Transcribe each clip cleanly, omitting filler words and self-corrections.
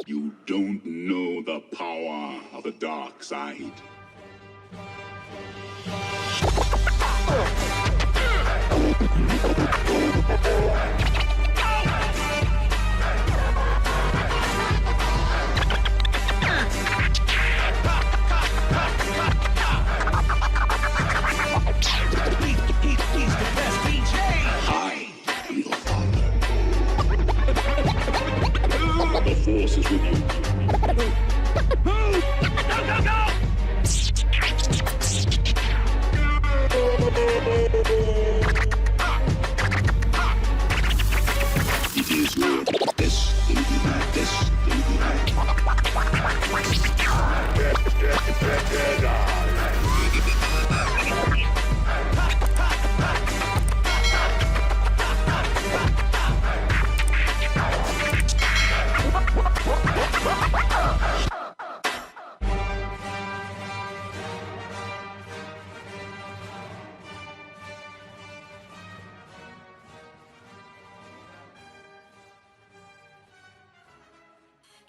You don't know the power of the dark side. He's the best DJ. I am your father. The force is with you. Go, go, go! It is your destiny, my destiny.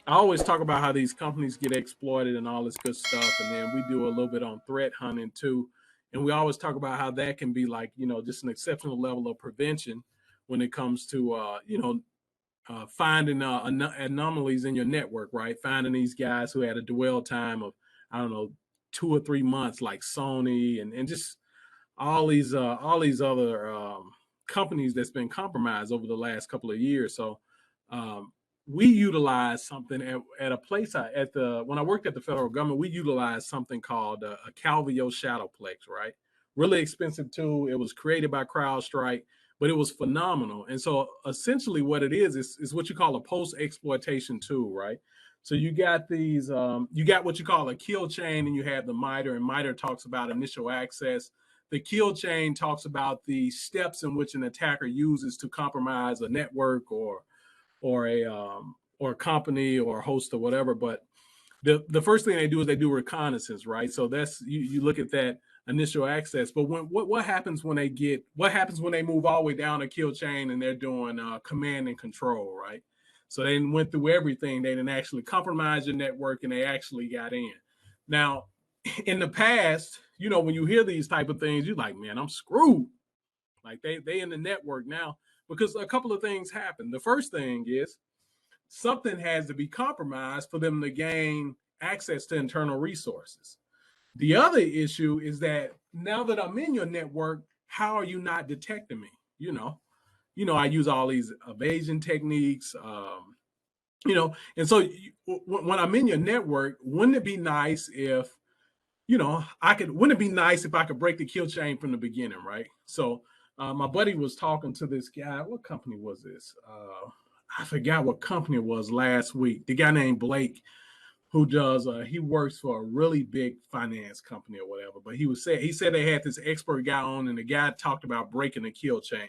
I always talk about how these companies get exploited and all this good stuff, and then we do a little bit on threat hunting too. And we always talk about how that can be like, just an exceptional level of prevention when it comes to, finding anomalies in your network, right? Finding these guys who had a dwell time of, I don't know, 2 or 3 months, like Sony and just all these other companies that's been compromised over the last couple of years. So we utilize something at a place when I worked at the federal government, we utilized something called a Calvio Shadowplex, right? Really expensive tool. It was created by CrowdStrike, but it was phenomenal. And so essentially what it is what you call a post-exploitation tool, right? So you got these, you got what you call a kill chain, and you have the MITRE, and MITRE talks about initial access. The kill chain talks about the steps in which an attacker uses to compromise a network or a company or a host or whatever. But the first thing they do is they do reconnaissance, right? So that's you look at that initial access. But what happens when they move all the way down a kill chain and they're doing command and control, right? So they went through everything. They didn't actually compromise your network, and they actually got in. Now, in the past, when you hear these type of things, you're like, man, I'm screwed. Like they in the network now, because a couple of things happen. The first thing is something has to be compromised for them to gain access to internal resources. The other issue is that now that I'm in your network, how are you not detecting me? I use all these evasion techniques, and so when I'm in your network, wouldn't it be nice if, wouldn't it be nice if I could break the kill chain from the beginning, right? So my buddy was talking to this guy. What company was this? I forgot what company it was last week. The guy named Blake, who does, he works for a really big finance company or whatever. But he said they had this expert guy on, and the guy talked about breaking the kill chain.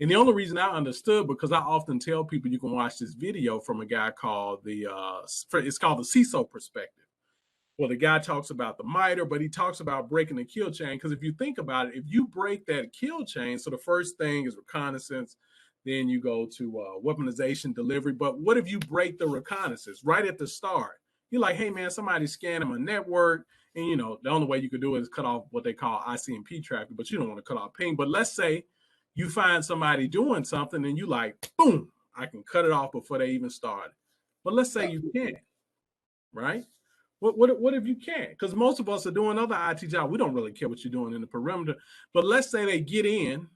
And the only reason I understood, because I often tell people you can watch this video from a guy called it's called the CISO perspective. Well, the guy talks about the MITRE, but he talks about breaking the kill chain. Because if you think about it, if you break that kill chain, so the first thing is reconnaissance, then you go to weaponization delivery. But what if you break the reconnaissance right at the start? You're like, hey, man, somebody's scanning my network. And, the only way you could do it is cut off what they call ICMP traffic, but you don't want to cut off ping. But let's say you find somebody doing something and you like, boom, I can cut it off before they even started. But let's say you can't, right? What if you can't? Because most of us are doing other IT jobs. We don't really care what you're doing in the perimeter. But let's say they get in,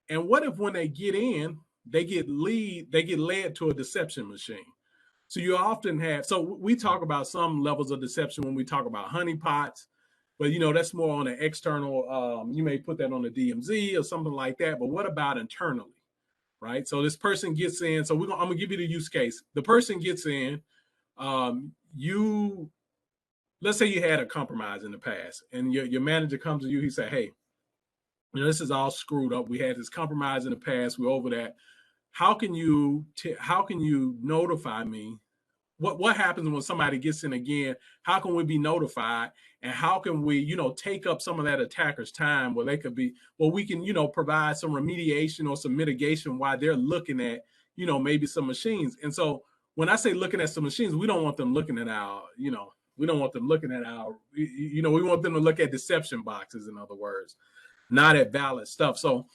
and what if when they get in, they get led to a deception machine? So you often have. So we talk about some levels of deception when we talk about honeypots, but that's more on an external. You may put that on a DMZ or something like that. But what about internally, right? So this person gets in. So I'm gonna give you the use case. The person gets in. Let's say you had a compromise in the past, and your manager comes to you. He said, hey, this is all screwed up. We had this compromise in the past. We're over that. How can you notify me? What happens when somebody gets in again? How can we be notified? And how can we, take up some of that attacker's time where we can, provide some remediation or some mitigation while they're looking at, maybe some machines. And so when I say looking at some machines, we don't want them looking at our, we don't want them looking at our, we want them to look at deception boxes, in other words, not at valid stuff. So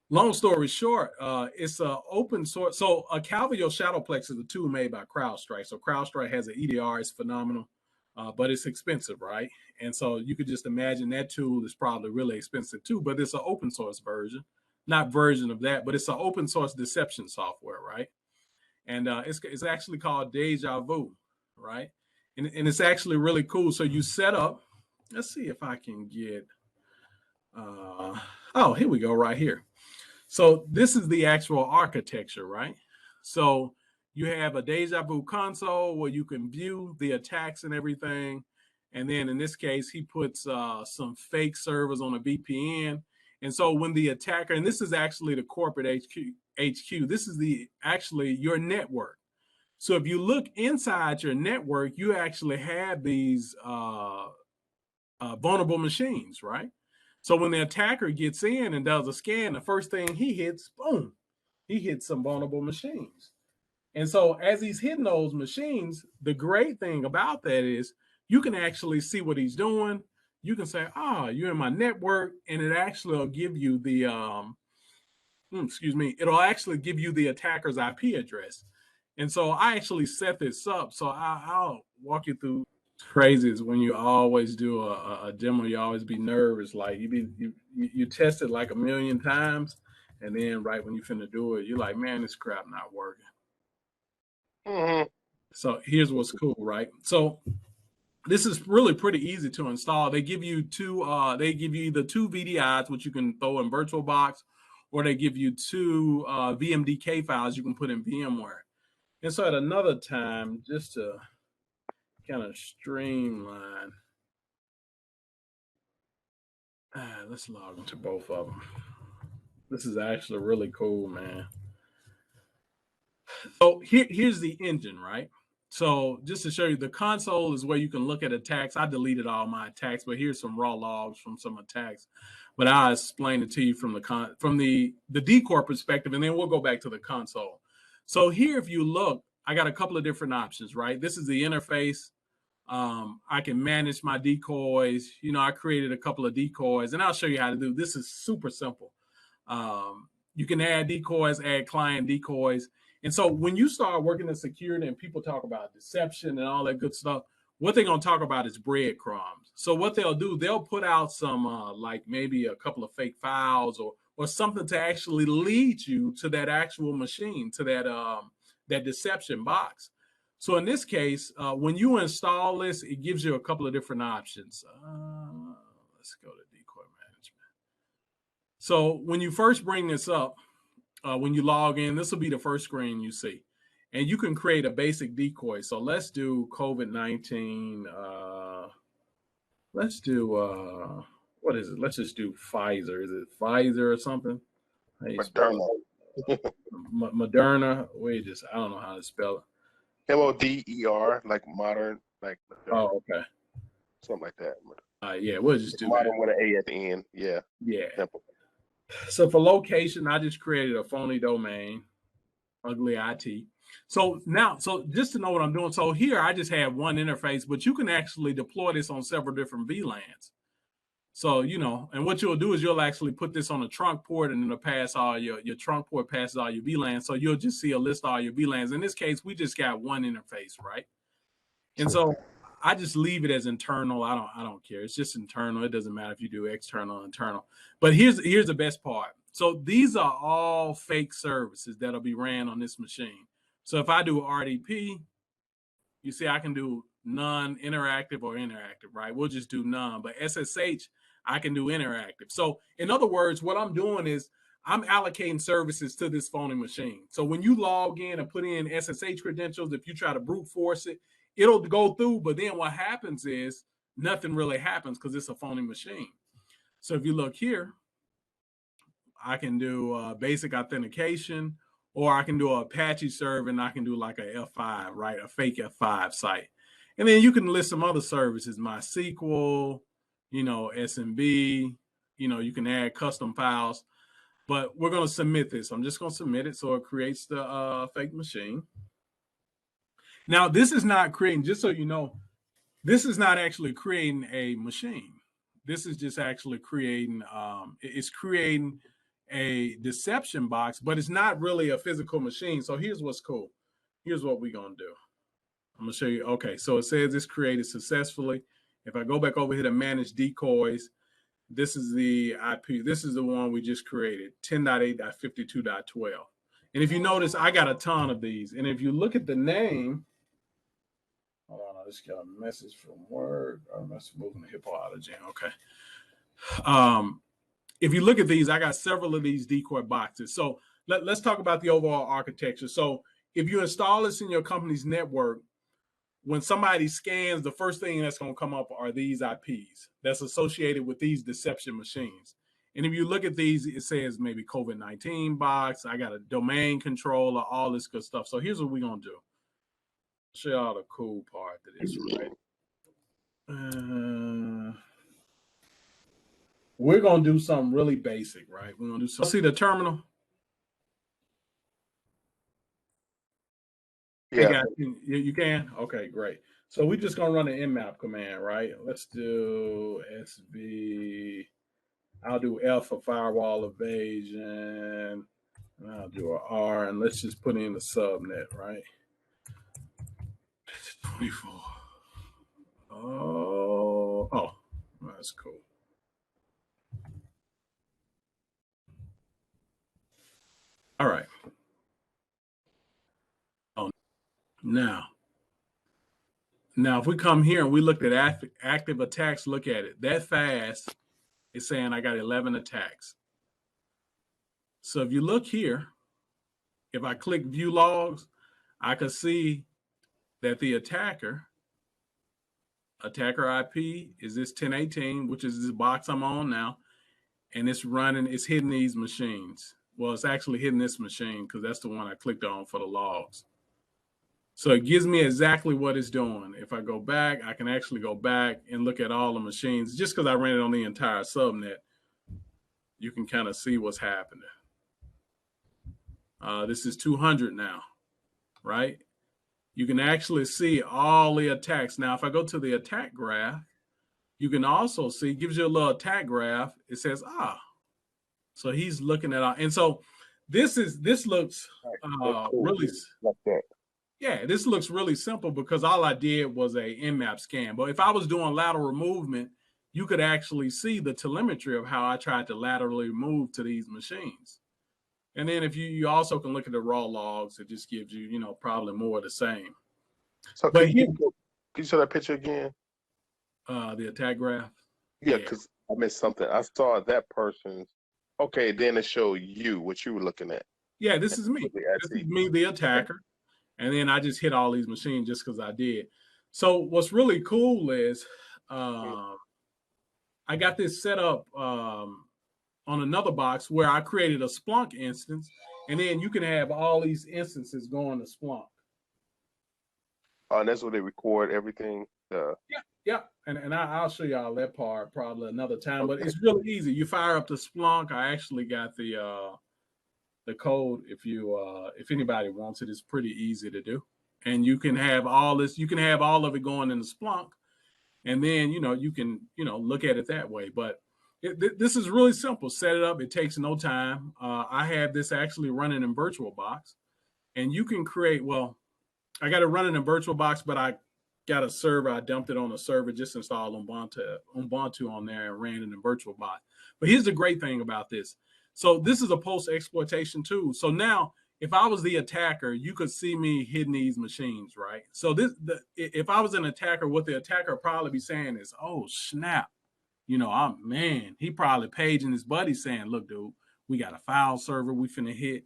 long story short, it's an open source. So a Calvio Shadowplex is a tool made by CrowdStrike. So CrowdStrike has an EDR, it's phenomenal, but it's expensive, right? And so you could just imagine that tool is probably really expensive too, but it's an open source version, not version of that, but it's an open source deception software, right? And it's actually called Deja Vu, right? And it's actually really cool. So you set up, let's see if I can get, oh, here we go, right here. So this is the actual architecture, right? So you have a Deja Vu console where you can view the attacks and everything. And then in this case, he puts some fake servers on a VPN. And so when the attacker, and this is actually the corporate HQ, this is actually your network. So if you look inside your network, you actually have these vulnerable machines, right? So when the attacker gets in and does a scan, the first thing he hits, boom, he hits some vulnerable machines. And so as he's hitting those machines, the great thing about that is you can actually see what he's doing. You can say, you're in my network, and it actually will give you the, it'll actually give you the attacker's IP address. And so I actually set this up. So I'll walk you through. Crazy is when you always do a demo, you always be nervous. Like you test it like a million times, and then right when you finna do it, you're like, man, this crap not working. Mm-hmm. So here's what's cool, right? So this is really pretty easy to install. They give you either two VDIs, which you can throw in VirtualBox, or they give you two VMDK files you can put in VMware. And so at another time, just to kind of streamline, let's log into both of them. This is actually really cool, man. So here's the engine, right? So just to show you, the console is where you can look at attacks. I deleted all my attacks, but here's some raw logs from some attacks. But I'll explain it to you from the decoy perspective, and then we'll go back to the console. So here, if you look, I got a couple of different options, right? This is the interface. I can manage my decoys. I created a couple of decoys, and I'll show you how to do. This is super simple. You can add decoys, add client decoys. And so when you start working in security and people talk about deception and all that good stuff, what they're going to talk about is breadcrumbs. So what they'll do, they'll put out some like maybe a couple of fake files or something to actually lead you to that actual machine, to that deception box. So in this case, when you install this, it gives you a couple of different options. Let's go to decoy management. So when you first bring this up, when you log in, this will be the first screen you see. And you can create a basic decoy. So let's do COVID-19. Let's do, what is it? Let's just do Pfizer. Is it Pfizer or something? Moderna. Moderna. I don't know how to spell it. MODER, like modern, like. Oh, okay. Something like that. Yeah, we'll just do modern that. with an A at the end. Yeah. Yeah. Simple. So for location, I just created a phony domain, ugly IT. So now, just to know what I'm doing. So here I just have one interface, but you can actually deploy this on several different VLANs. So, and what you'll do is you'll actually put this on a trunk port, and it'll pass all your trunk port passes all your VLANs. So you'll just see a list of all your VLANs. In this case, we just got one interface, right? And so I just leave it as internal. I don't care. It's just internal. It doesn't matter if you do external or internal. But here's the best part. So these are all fake services that'll be ran on this machine. So if I do RDP, you see I can do none, interactive, or interactive, right? We'll just do none. But SSH, I can do interactive. So in other words, what I'm doing is I'm allocating services to this phony machine. So when you log in and put in SSH credentials, if you try to brute force it, it'll go through, but then what happens is nothing really happens because it's a phony machine. So if you look here, I can do basic authentication, or I can do an Apache server, and I can do like a F5, right? A fake F5 site. And then you can list some other services, MySQL, SMB, you can add custom files, but we're going to submit this. I'm just going to submit it so it creates the fake machine. Now, this is not creating, just so you know, this is not actually creating a machine. This is just actually creating, it's creating a deception box, but it's not really a physical machine. So here's what's cool. Here's what we're going to do. I'm going to show you. Okay, so it says it's created successfully. If I go back over here to manage decoys, this is the IP. This is the one we just created, 10.8.52.12. And if you notice, I got a ton of these. And if you look at the name, hold on, I just got a message from work. I must be moving the hippo out of jam. Okay. If you look at these, I got several of these decoy boxes. So let's talk about the overall architecture. So if you install this in your company's network, when somebody scans, the first thing that's going to come up are these IPs that's associated with these deception machines. And if you look at these, it says maybe COVID-19 box. I got a domain controller, all this good stuff. So here's what we're going to do. Show y'all the cool part to this, right? We're going to do something really basic, right? We're going to do something. See the terminal? Yeah. Hey guys, you can? Okay, great. So we're just going to run an nmap command, right? Let's do SV. I'll do F for firewall evasion. And I'll do an R, and let's just put in the subnet, right? 24. Oh, that's cool. All right. Oh, now if we come here and we look at active attacks, look at it. That fast is saying I got 11 attacks. So if you look here, if I click view logs, I can see that the attacker IP is this 1018, which is this box I'm on now, and it's hitting these machines. Well, it's actually hitting this machine because that's the one I clicked on for the logs. So it gives me exactly what it's doing. If I go back, I can actually go back and look at all the machines. Just because I ran it on the entire subnet, you can kind of see what's happening. This is 200 now, right? You can actually see all the attacks. Now, if I go to the attack graph, you can also see, it gives you a little attack graph. It says, so he's looking at, and so this looks really like that. Yeah, this looks really simple because all I did was a nmap scan. But if I was doing lateral movement, you could actually see the telemetry of how I tried to laterally move to these machines. And then if you also can look at the raw logs, it just gives you, probably more of the same. So can you show that picture again? The attack graph? Yeah, because I missed something. I saw that person's. Okay, then it showed you what you were looking at. Yeah, this is me. This is me, the attacker. And then I just hit all these machines just because I did. So what's really cool is I got this set up on another box where I created a Splunk instance, and then you can have all these instances going to Splunk. And that's where they record everything. Yeah. And I'll show y'all that part probably another time, but it's really easy. You fire up the Splunk. I actually got the code. If anybody wants it, it's pretty easy to do. And you can have all this, you can have all of it going in the Splunk, and then you can look at it that way. But this is really simple. Set it up. It takes no time. I have this actually running in VirtualBox, and you can create. Well, I got it running in VirtualBox, but I got a server. I dumped it on a server, just installed Ubuntu on there and ran it in VirtualBox. But here's the great thing about this. So this is a post-exploitation tool. So now, if I was the attacker, you could see me hitting these machines, right? So if I was an attacker, what the attacker would probably be saying is, oh, snap. He probably paging his buddy saying, look, dude, we got a file server we finna hit.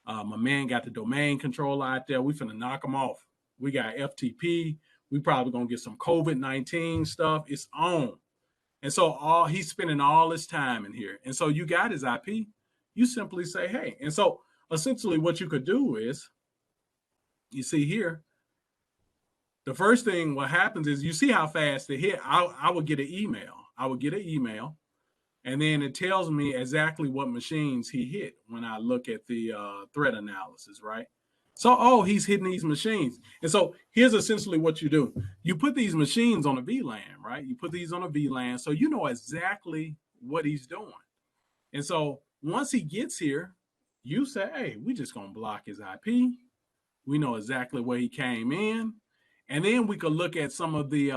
My man got the domain controller out there. We finna knock him off. We got FTP. We probably gonna get some COVID-19 stuff. It's on. And so he's spending all his time in here. And so you got his IP. You simply say, hey. And so essentially what you could do is, you see here, the first thing what happens is you see how fast they hit. I would get an email. And then it tells me exactly what machines he hit when I look at the threat analysis, right? So, oh, he's hitting these machines. And so here's essentially what you do. You put these machines on a VLAN, right? You put these on a VLAN, so you know exactly what he's doing. And so once he gets here, you say, hey, we just gonna block his IP. We know exactly where he came in. And then we could look at some of the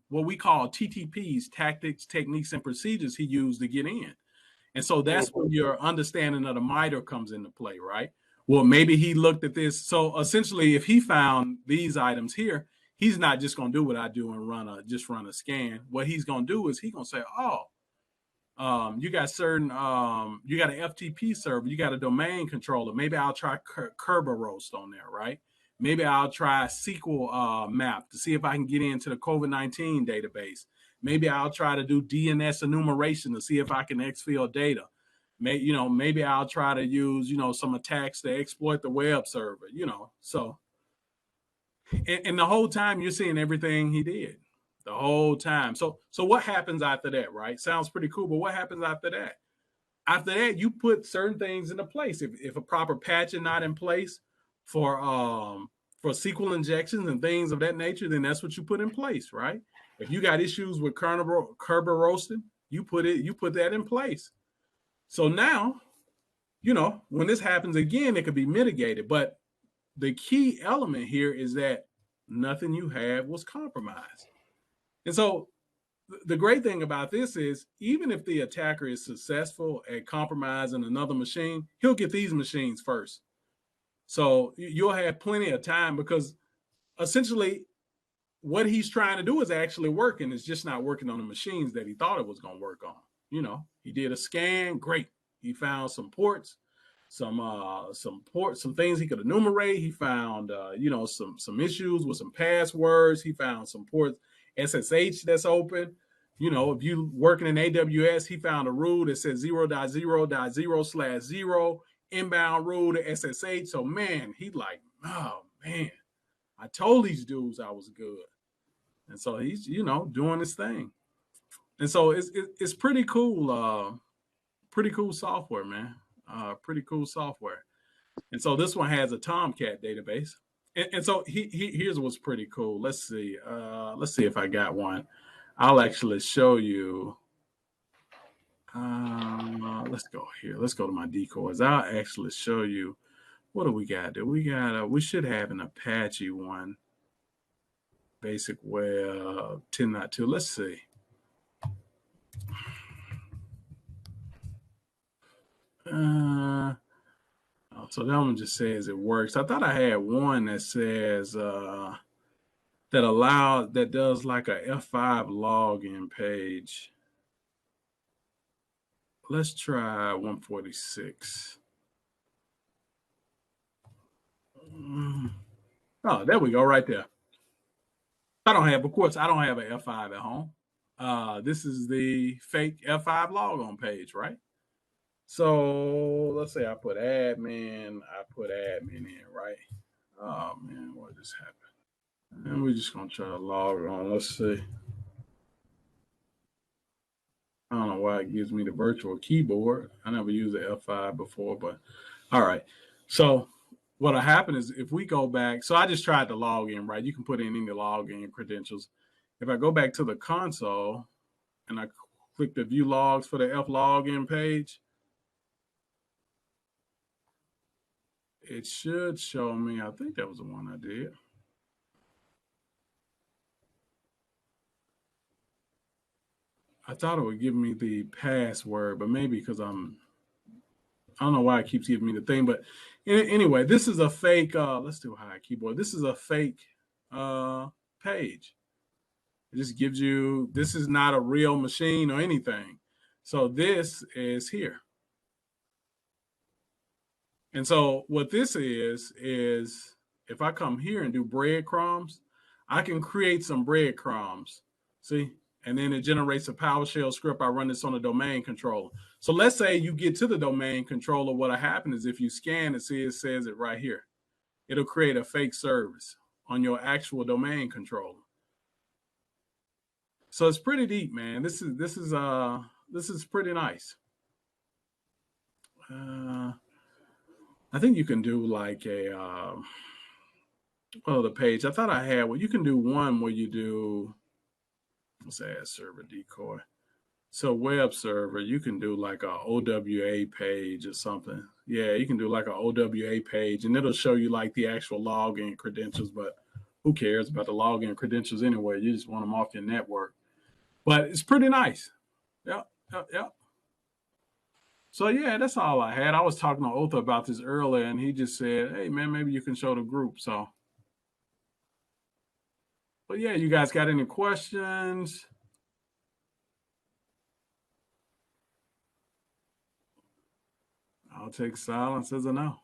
what we call TTPs, tactics, techniques, and procedures he used to get in. And so that's when your understanding of the MITRE comes into play, right? Well, maybe he looked at this. So essentially, if he found these items here, he's not just going to do what I do and run a scan. What he's going to do is he's going to say, oh, you got you got an FTP server, you got a domain controller. Maybe I'll try Kerberos on there, right? Maybe I'll try SQL map to see if I can get into the COVID-19 database. Maybe I'll try to do DNS enumeration to see if I can exfil data. Maybe I'll try to use, some attacks to exploit the web server, So, and the whole time you're seeing everything he did. The whole time. So what happens after that, right? Sounds pretty cool, but what happens after that? After that, you put certain things into place. If a proper patch is not in place for SQL injections and things of that nature, then that's what you put in place, right? If you got issues with Kerber roasting, you put that in place. So now, when this happens again, it could be mitigated. But the key element here is that nothing you had was compromised. And so the great thing about this is even if the attacker is successful at compromising another machine, he'll get these machines first. So you'll have plenty of time because essentially what he's trying to do is actually working. It's just not working on the machines that he thought it was going to work on. He did a scan. Great. He found some ports, some things he could enumerate. He found, some issues with some passwords. He found some ports, SSH that's open. If you working in AWS, he found a rule that says 0.0.0/0 inbound rule to SSH. So man, he like, oh man, I told these dudes I was good. And so he's, doing his thing. And so it's pretty cool. Pretty cool software, man. Pretty cool software. And so this one has a Tomcat database. And so here's what's pretty cool. Let's see if I got one. I'll actually show you. Let's go here. Let's go to my decoys. I'll actually show you. What do we got? We should have an Apache one. Basic web 10.2. Let's see. So that one just says it works. I thought I had one that says that does like a F5 login page. Let's try 146. Oh, there we go, right there. I don't have an F5 at home. This is the fake F5 logon page, right? So let's say I put admin in, right? Oh man, what just happened? And we're just gonna try to log on. Let's see. I don't know why it gives me the virtual keyboard. I never used the F5 before, but all right. So what'll happen is if we go back, so I just tried to log in, right? You can put in any login credentials. If I go back to the console and I click the view logs for the F login page, it should show me, I think that was the one I did. I thought it would give me the password, but maybe because I don't know why it keeps giving me the thing. But anyway, this is a fake, let's do high keyboard. This is a fake page. It just gives you, this is not a real machine or anything. So this is here. And so what this is if I come here and do breadcrumbs, I can create some breadcrumbs. See? And then it generates a PowerShell script. I run this on a domain controller. So let's say you get to the domain controller. What'll happen is if you scan it, see it says it right here. It'll create a fake service on your actual domain controller. So it's pretty deep, man. This is pretty nice. I think you can do like a the page. I thought I had well, you can do one where you do let's add server decoy. So web server, you can do like a OWA page or something. Yeah, you can do like a OWA page and it'll show you like the actual login credentials, but who cares about the login credentials anyway? You just want them off your network. But it's pretty nice. Yep. So yeah, that's all I had. I was talking to Otha about this earlier and he just said, hey man, maybe you can show the group. So but yeah, you guys got any questions? I'll take silence as a no.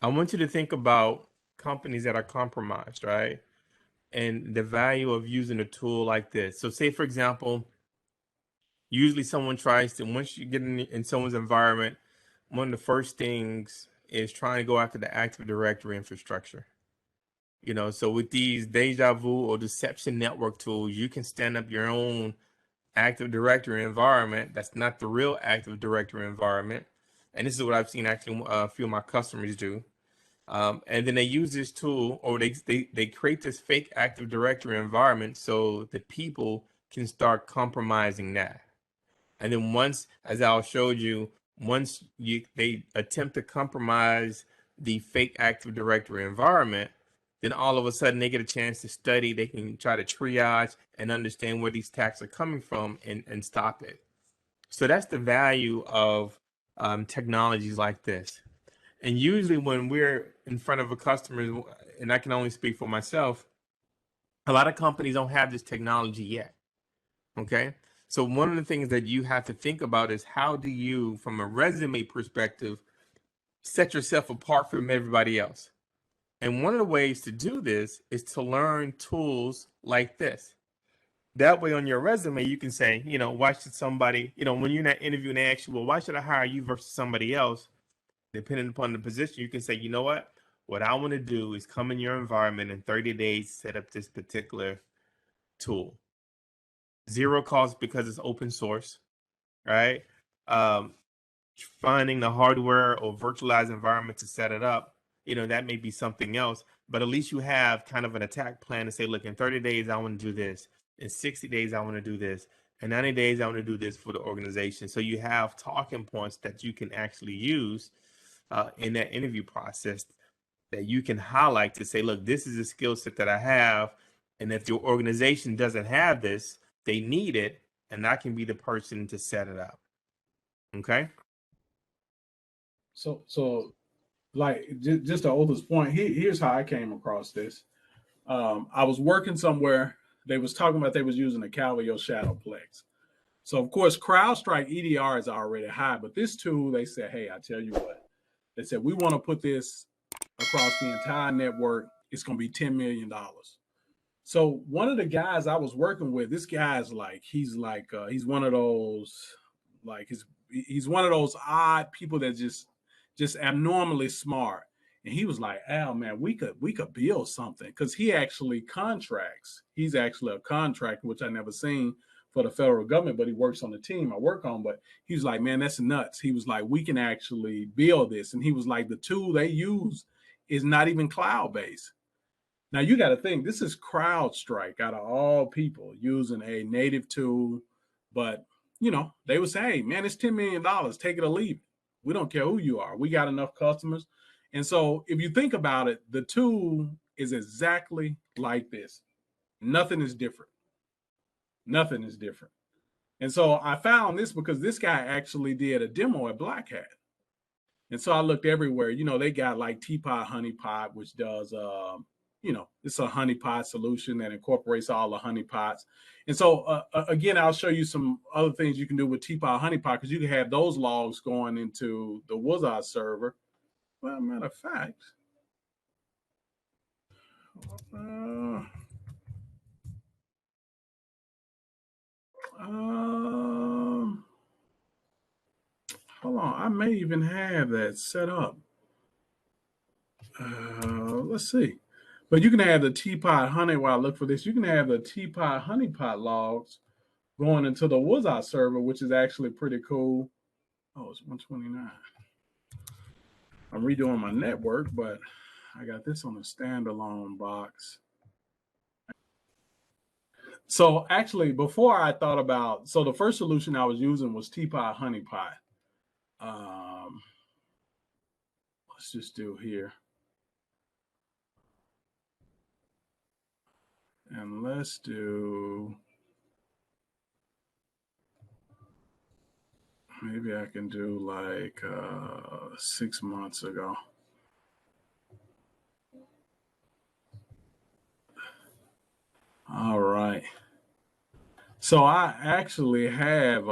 I want you to think about companies that are compromised, right? And the value of using a tool like this. So say, for example, usually someone tries to, once you get in someone's environment, one of the first things is trying to go after the Active Directory infrastructure. You know, so with these Deja Vu or deception network tools, you can stand up your own Active Directory environment. That's not the real Active Directory environment. And this is what I've seen actually a few of my customers do. And then they use this tool, or they create this fake Active Directory environment so that people can start compromising that. And then once, as Al showed you, once they attempt to compromise the fake Active Directory environment, then all of a sudden they get a chance to study. They can try to triage and understand where these attacks are coming from and stop it. So that's the value of technologies like this. And usually when we're in front of a customer, and I can only speak for myself, a lot of companies don't have this technology yet. Okay. So one of the things that you have to think about is how do you, from a resume perspective, set yourself apart from everybody else? And one of the ways to do this is to learn tools like this. That way on your resume, you can say, you know, why should somebody, you know, when you're in that interview and they ask you, well, why should I hire you versus somebody else? Depending upon the position, you can say, you know what I want to do is come in your environment in 30 days, set up this particular tool. Zero cost because it's open source, right? Finding the hardware or virtualized environment to set it up, you know, that may be something else, but at least you have kind of an attack plan to say, look, in 30 days, I want to do this. In 60 days, I want to do this. In 90 days, I want to do this for the organization. So you have talking points that you can actually use in that interview process that you can highlight to say, look, this is a skill set that I have. And if your organization doesn't have this, they need it, and I can be the person to set it up. Okay. So like just to Otha's point, here's how I came across this. I was working somewhere. They was talking about they was using a Calvio Shadowplex. So of course, CrowdStrike EDR is already high, but this tool, they said, hey, I tell you what, they said, we want to put this across the entire network. It's going to be $10 million. So one of the guys I was working with, this guy's like, he's one of those, like he's one of those odd people that just abnormally smart. And he was like, Al, man, we could build something, because he actually contracts. He's actually a contractor, which I never seen for the federal government, but he works on the team I work on. But he was like, man, that's nuts. He was like, we can actually build this. And he was like, the tool they use is not even cloud-based. Now you got to think, this is CrowdStrike out of all people using a native tool. But, you know, they would say, hey, man, it's $10 million. Take it or leave it. We don't care who you are. We got enough customers. And so if you think about it, the tool is exactly like this. Nothing is different. Nothing is different. And so I found this because this guy actually did a demo at Black Hat. And so I looked everywhere. You know, they got like Teapot Honeypot, which does, you know, it's a honeypot solution that incorporates all the honeypots. And so, again, I'll show you some other things you can do with Teapot Honeypot, because you can have those logs going into the Wizard server. Well, matter of fact, hold on, I may even have that set up. Let's see. But you can have the Teapot Honey, while I look for this, you can have the Teapot Honeypot logs going into the Wizard server, which is actually pretty cool. Oh, it's 129. I'm redoing my network, but I got this on a standalone box. So actually, before I thought about, so the first solution I was using was Teapot Honeypot. Let's just do here. And let's do, maybe I can do like 6 months ago. All right. So I actually have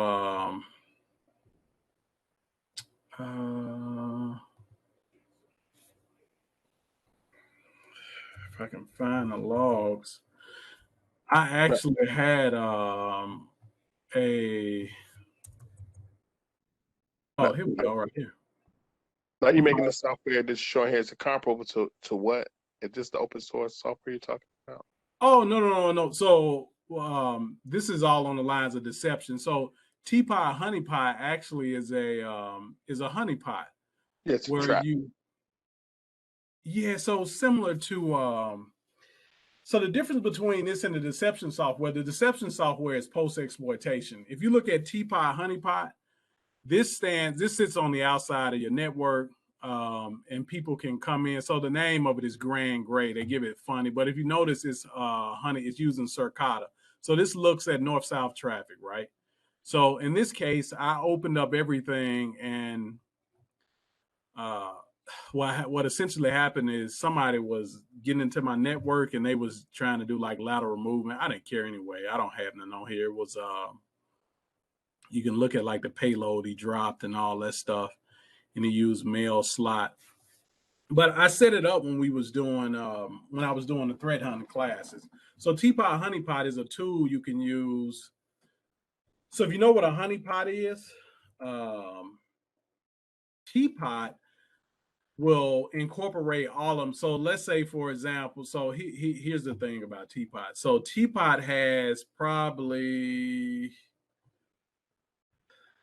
if I can find the logs, I actually had oh, here we go, right here. Now you're making the software that's showing here as a comparable to what? Is this the open source software you're talking about? Oh, no. So this is all on the lines of deception. So Teapot Honeypot actually is a honeypot. Yes, where trap. So similar to so the difference between this and the deception software is post-exploitation. If you look at Teapot Honeypot, this sits on the outside of your network, and people can come in. So the name of it is Grand Gray. They give it funny, but if you notice, it's using Circata. So this looks at north-south traffic, right? So in this case, I opened up everything, and what essentially happened is somebody was getting into my network and they was trying to do like lateral movement. I didn't care anyway. I don't have none on here. It was you can look at like the payload he dropped and all that stuff, and he used mail slot. But I set it up when we was doing when I was doing the threat hunting classes. So Teapot Honeypot is a tool you can use. So if you know what a honeypot is, Teapot will incorporate all of them. So let's say, for example, so here's the thing about Teapot. So Teapot has probably,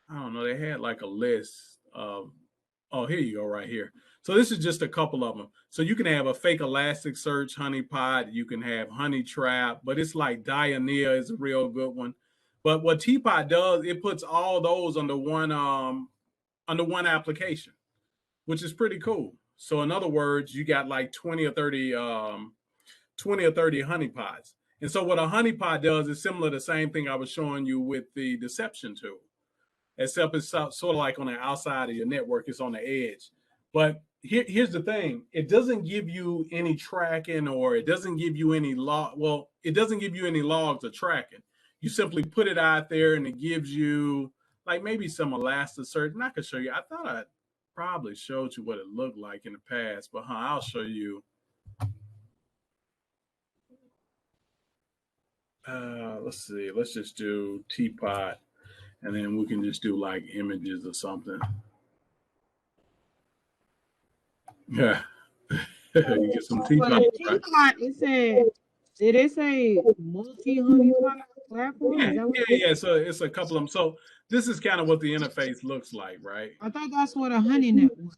I don't know, they had like a list of, oh, here you go, right here. So this is just a couple of them. So you can have a fake Elasticsearch honeypot, you can have honey trap, but it's like Dianea is a real good one. But what Teapot does, it puts all those under one application, which is pretty cool. So in other words, you got like 20 or 30 honeypots. And so what a honeypot does is similar to the same thing I was showing you with the deception tool, except it's sort of like on the outside of your network, it's on the edge. But here's the thing, it doesn't give you any tracking, or it doesn't give you any log. Well, it doesn't give you any logs of tracking. You simply put it out there and it gives you like maybe some Elasticsearch. And I could show you, I thought I probably showed you what it looked like in the past, but I'll show you. Let's see, let's just do Teapot, and then we can just do like images or something. Yeah. You get some Teapot. But Teapot, it said, did it say multi-honeypot platform? Is that what Yeah. So it's a couple of them. So this is kind of what the interface looks like, right? I thought that's what a honeynet was.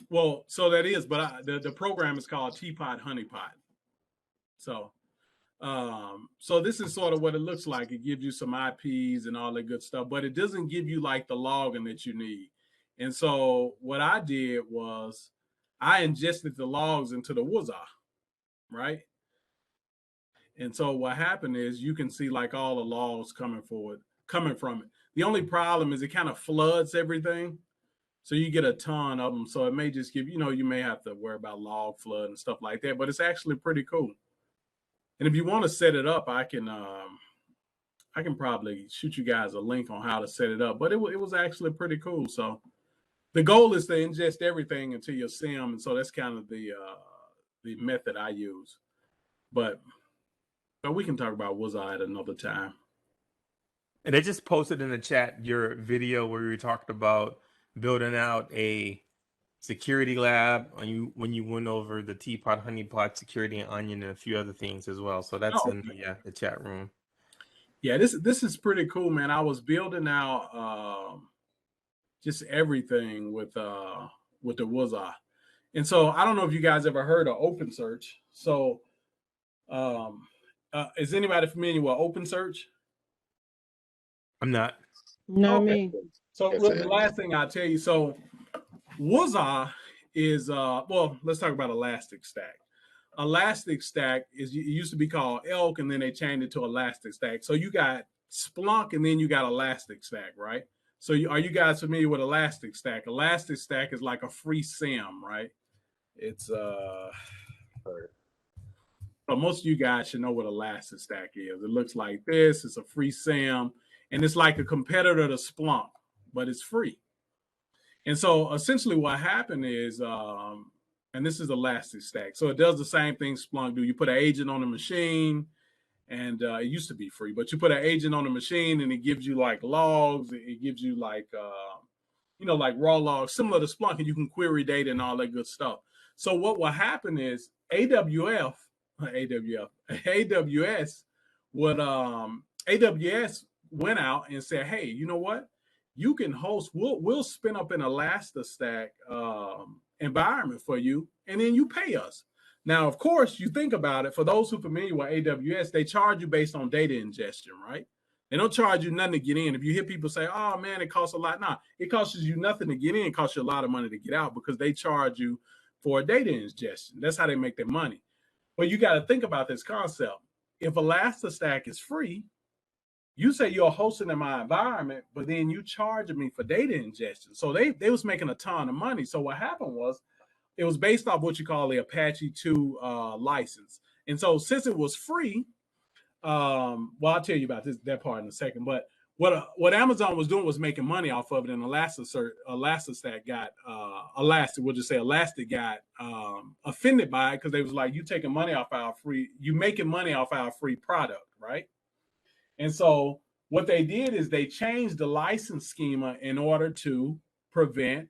Well, so that is, but the program is called Teapot Honeypot. So, so this is sort of what it looks like. It gives you some IPs and all that good stuff, but it doesn't give you like the logging that you need. And so what I did was I ingested the logs into the Wuzza, right? And so what happened is you can see like all the logs coming from it. The only problem is it kind of floods everything. So you get a ton of them. So it may just give, you may have to worry about log flood and stuff like that, but it's actually pretty cool. And if you want to set it up, I can probably shoot you guys a link on how to set it up, but it was actually pretty cool. So the goal is to ingest everything into your SIM. And so that's kind of the method I use, but we can talk about Wuzza at another time. And I just posted in the chat your video where you talked about building out a security lab when you went over the Teapot Honeypot security and onion and a few other things as well. So that's in the chat room. Yeah, this is pretty cool, man. I was building out just everything with the Wuzza. And so I don't know if you guys ever heard of OpenSearch. So is anybody familiar with OpenSearch? I'm not. Not Okay. me. So That's the it. last thing I'll tell you, so Wuzza is well, let's talk about Elastic Stack. Elastic Stack is, it used to be called Elk, and then they changed it to Elastic Stack. So you got Splunk, and then you got Elastic Stack, right? So are you guys familiar with Elastic Stack? Elastic Stack is like a free SIM, right? It's so most of you guys should know what Elastic Stack is. It looks like this. It's a free SIM, and it's like a competitor to Splunk, but it's free. And so essentially what happened is, and this is Elastic Stack. So it does the same thing Splunk do. You put an agent on the machine, and it used to be free, but you put an agent on the machine and it gives you like logs. It gives you like, like raw logs, similar to Splunk, and you can query data and all that good stuff. So what will happen is AWS went out and said, hey, you know what? You can host, we'll spin up an Elastic environment for you, and then you pay us. Now, of course, you think about it, for those who are familiar with AWS, they charge you based on data ingestion, right? They don't charge you nothing to get in. If you hear people say, oh man, it costs a lot. No, it costs you nothing to get in. It costs you a lot of money to get out, because they charge you for data ingestion. That's how they make their money. But you got to think about this concept. If Elastic Stack is free, you say you're hosting in my environment, but then you charging me for data ingestion. So they was making a ton of money. So what happened was, it was based off what you call the Apache 2 license. And so since it was free, well, I'll tell you about that part in a second. But what Amazon was doing was making money off of it, and Elastic got Elastic got offended by it, because they was like, you taking money off our free, you making money off our free product, right? And so what they did is they changed the license schema in order to prevent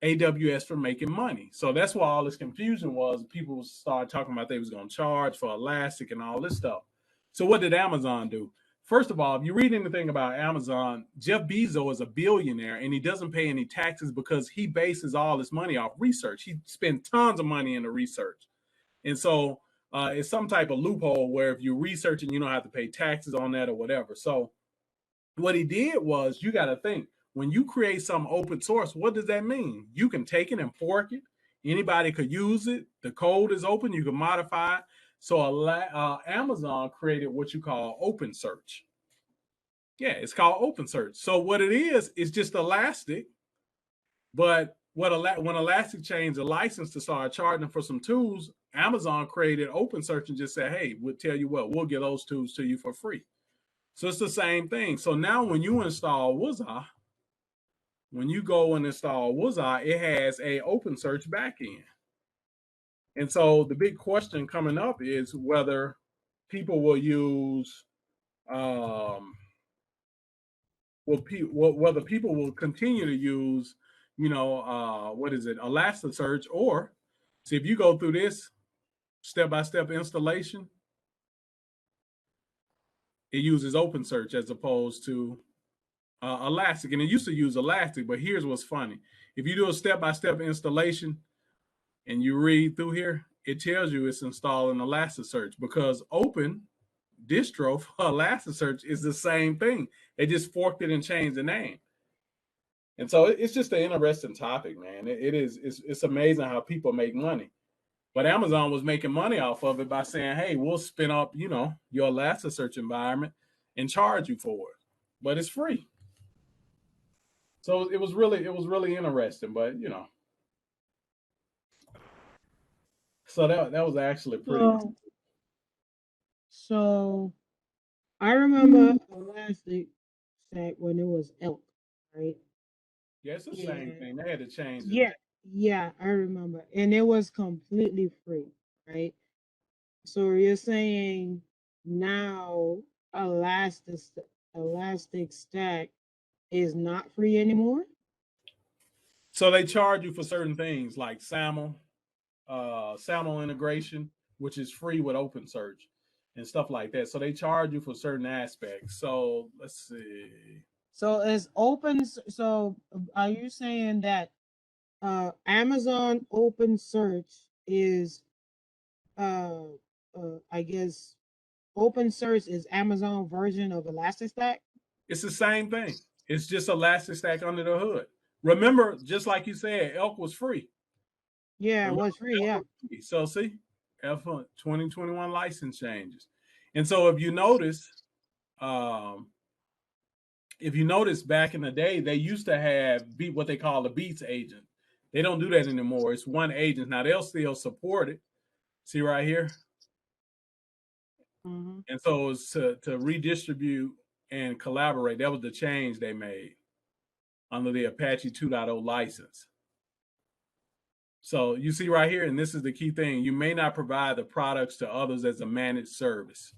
AWS from making money. So that's why all this confusion was. People started talking about they was going to charge for Elastic and all this stuff. So what did Amazon do? First of all, if you read anything about Amazon, Jeff Bezos is a billionaire, and he doesn't pay any taxes because he bases all his money off research. He spends tons of money into research. And so it's some type of loophole where if you're researching, you don't have to pay taxes on that or whatever. So what he did was, you got to think, when you create some open source, what does that mean? You can take it and fork it. Anybody could use it. The code is open. You can modify it. So Amazon created what you call OpenSearch. Yeah, it's called OpenSearch. So what it is just Elastic. But when Elastic changed the license to start charging for some tools, Amazon created OpenSearch and just said, hey, we'll tell you what, we'll give those tools to you for free. So it's the same thing. So now when you install Wuzza, when you go and install Wuzza, it has a OpenSearch backend. And so the big question coming up is whether people will use, whether people will continue to use, Elasticsearch, or see, if you go through this step-by-step installation, it uses OpenSearch as opposed to Elastic. And it used to use Elastic, but here's what's funny. If you do a step-by-step installation and you read through here, it tells you it's installing Elasticsearch, because Open distro for Elasticsearch is the same thing. They just forked it and changed the name. And so it's just an interesting topic, man. It's amazing how people make money. But Amazon was making money off of it by saying, hey, we'll spin up, your Elasticsearch environment and charge you for it. But it's free. So it was really interesting, but so that was actually pretty. So I remember Elastic Stack when it was Elk, right? Yeah, it's the same thing. They had to change it. Yeah, I remember. And it was completely free, right? So you're saying now Elastic Stack is not free anymore? So they charge you for certain things like SAML integration, which is free with OpenSearch and stuff like that. So they charge you for certain aspects. So let's see. So is open. So are you saying that Amazon Open Search is I guess Open Search is Amazon version of Elasticstack? It's the same thing. It's just Elasticstack under the hood. Remember, just like you said, Elk was free. Yeah, it Remember, was free. Yeah. Elk was free. So see, F1 2021 license changes. And so if you notice back in the day, they used to have what they call a beats agent. They don't do that anymore. It's one agent. Now they'll still support it. See right here? Mm-hmm. And so it's to redistribute and collaborate. That was the change they made under the Apache 2.0 license. So you see right here, and this is the key thing, you may not provide the products to others as a managed service.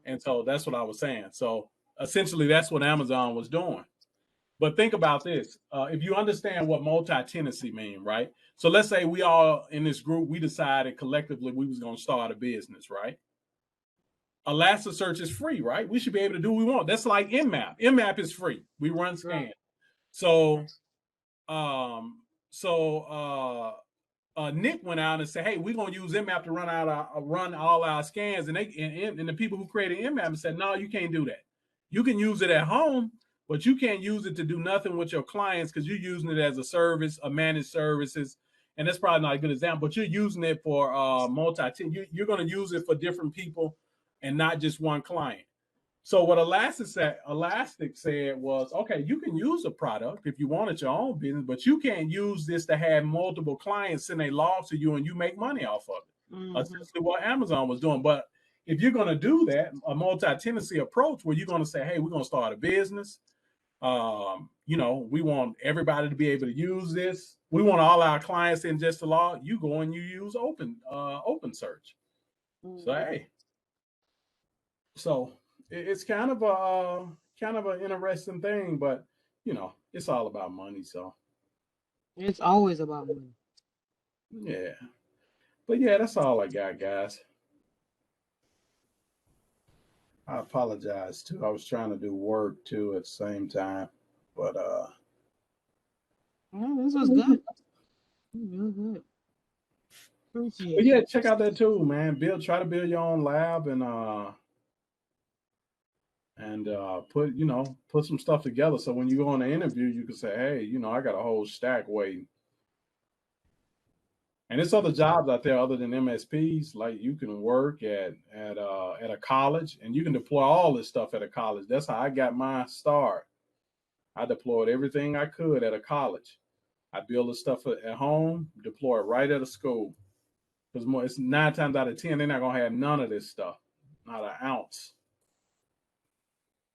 And so that's what I was saying. So essentially that's what Amazon was doing. But think about this. If you understand what multi-tenancy means, right? So let's say we all in this group, we decided collectively we was going to start a business, right? Elasticsearch is free, right? We should be able to do what we want. That's like Nmap. Nmap is free. We run scan. Right. So Nick went out and said, "Hey, we're gonna use Nmap to run all our scans." And the people who created Nmap said, "No, you can't do that. You can use it at home, but you can't use it to do nothing with your clients because you're using it as a service, a managed services." And that's probably not a good example, but you're using it for you're going to use it for different people and not just one client. So what Elastic said was, okay, you can use a product if you wanted your own business, but you can't use this to have multiple clients send a log to you and you make money off of it. Mm-hmm. Essentially what Amazon was doing. But if you're going to do that, a multi-tenancy approach where you're going to say, hey, we're going to start a business. We want everybody to be able to use this. We want all our clients in just the log. You go and you use open search. Mm-hmm. So hey. So it's kind of an interesting thing, but it's all about money. So It's always about money. Yeah. But yeah, that's all I got, guys. I apologize too. I was trying to do work too at the same time. But this was good. Real good. Appreciate but it. yeah, check out that tool, man. Try to build your own lab and put some stuff together. So when you go on the interview, you can say, hey, I got a whole stack waiting. And there's other jobs out there other than MSPs. Like you can work at a college and you can deploy all this stuff at a college. That's how I got my start. I deployed everything I could at a college. I build the stuff at home, deploy it right at a school. Because it's 9 times out of 10, they're not gonna have none of this stuff, not an ounce.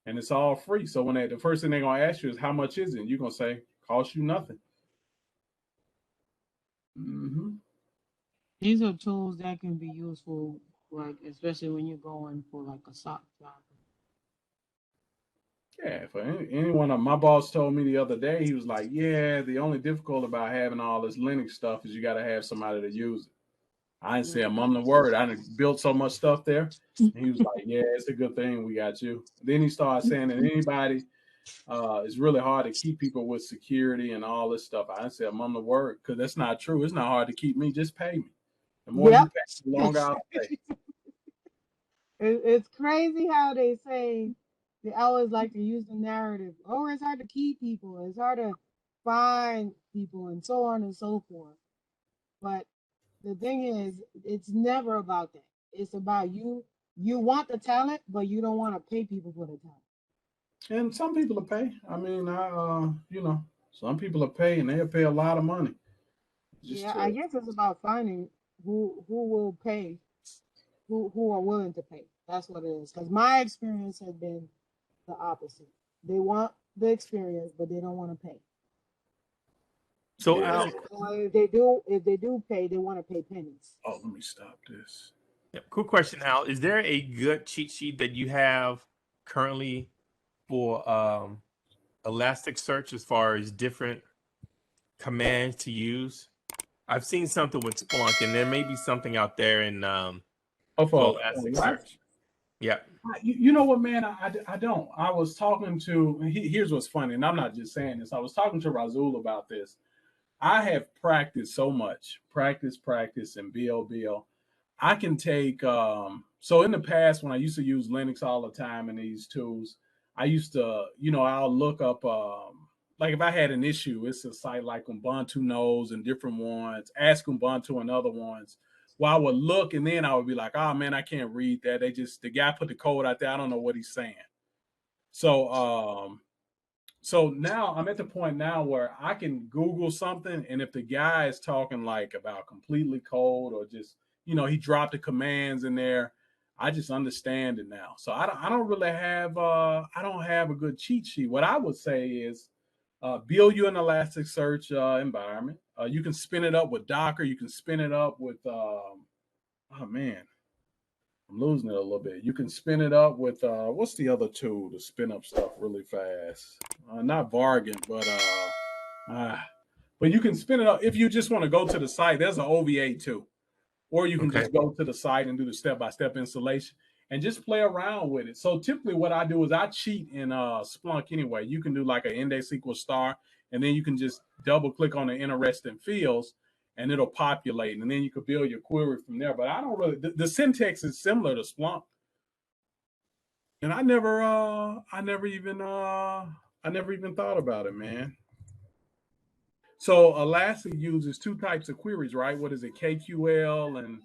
And it's all free. So when the first thing they're gonna ask you is how much is it? And you're gonna say, cost you nothing. Mm-hmm. These are tools that can be useful, like especially when you're going for like a SOC job. Yeah, for anyone, my boss told me the other day, he was like, yeah, the only difficult about having all this Linux stuff is you got to have somebody to use it. I didn't say a mumbling word. I done built so much stuff there. And he was like, yeah, it's a good thing we got you. Then he started saying that anybody, it's really hard to keep people with security and all this stuff. I didn't say a mumbling word because that's not true. It's not hard to keep me. Just pay me. The more you pay, the longer I'll stay. It's crazy how they say, they always like to use the narrative. Oh, it's hard to keep people. It's hard to find people and so on and so forth. But the thing is, it's never about that. It's about you. You want the talent, but you don't want to pay people for the talent. And some people will pay. I mean, some people will pay and they'll pay a lot of money. I guess it's about finding who will pay, who are willing to pay. That's what it is. Because my experience has been the opposite. They want the experience, but they don't want to pay. So Yeah. If they do pay, they want to pay pennies. Oh, let me stop this. Quick question, Al. Is there a good cheat sheet that you have currently for Elasticsearch as far as different commands to use? I've seen something with Splunk, and there may be something out there in for Elasticsearch. Yeah. You know what, man? I don't. I was talking to, here's what's funny, and I'm not just saying this. I was talking to Razul about this. I have practiced so much, practice, and build. I can take, so in the past, when I used to use Linux all the time and these tools, I used to, I'll look up, like if I had an issue, it's a site like Ubuntu knows and different ones, ask Ubuntu and other ones. Well, I would look and then I would be like, oh man, I can't read that. The guy put the code out there. I don't know what he's saying. So, so now I'm at the point now where I can Google something, and if the guy is talking like about completely cold or just, he dropped the commands in there, I just understand it now. So I don't really have I don't have a good cheat sheet. What I would say is build you an Elasticsearch environment. You can spin it up with Docker. You can spin it up with oh man, I'm losing it a little bit. You can spin it up with what's the other tool to spin up stuff really fast? Not Vargant, but you can spin it up if you just want to go to the site. There's an OVA too, or you can Okay. just go to the site and do the step-by-step installation and just play around with it. So typically, what I do is I cheat in Splunk anyway. You can do like an index equals star, and then you can just double-click on the interesting fields, and it'll populate, and then you could build your query from there. But I don't really. The syntax is similar to Splunk, and I never even thought about it, man. So Elastic uses two types of queries, right? What is it, KQL, and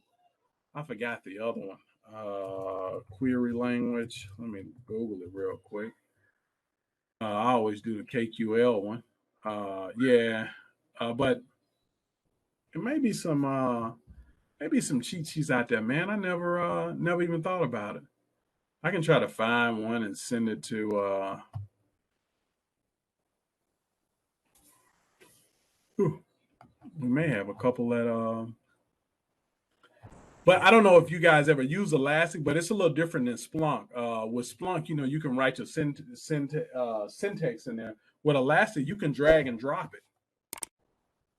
I forgot the other one. Query language. Let me Google it real quick. I always do the KQL one. Yeah, but it may be some cheat sheets out there, man. I never even thought about it. I can try to find one and send it to. We may have a couple that. But I don't know if you guys ever use Elastic, but it's a little different than Splunk. With Splunk, you can write your syntax in there. With Elastic, you can drag and drop it.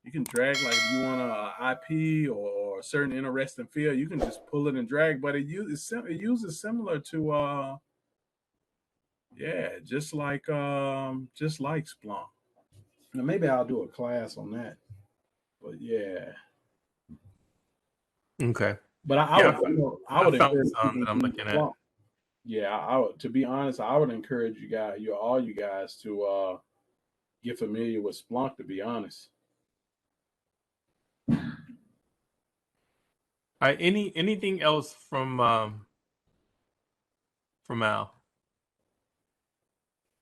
You can drag, like if you want an IP or a certain interesting field, you can just pull it and drag. But it uses similar to yeah, just like Splunk. Now maybe I'll do a class on that. But yeah. Okay. But I would found encourage some people that I'm to use looking at. Splunk. Yeah, I would, to be honest, I would encourage all you guys to get familiar with Splunk, to be honest. Anything else from Al?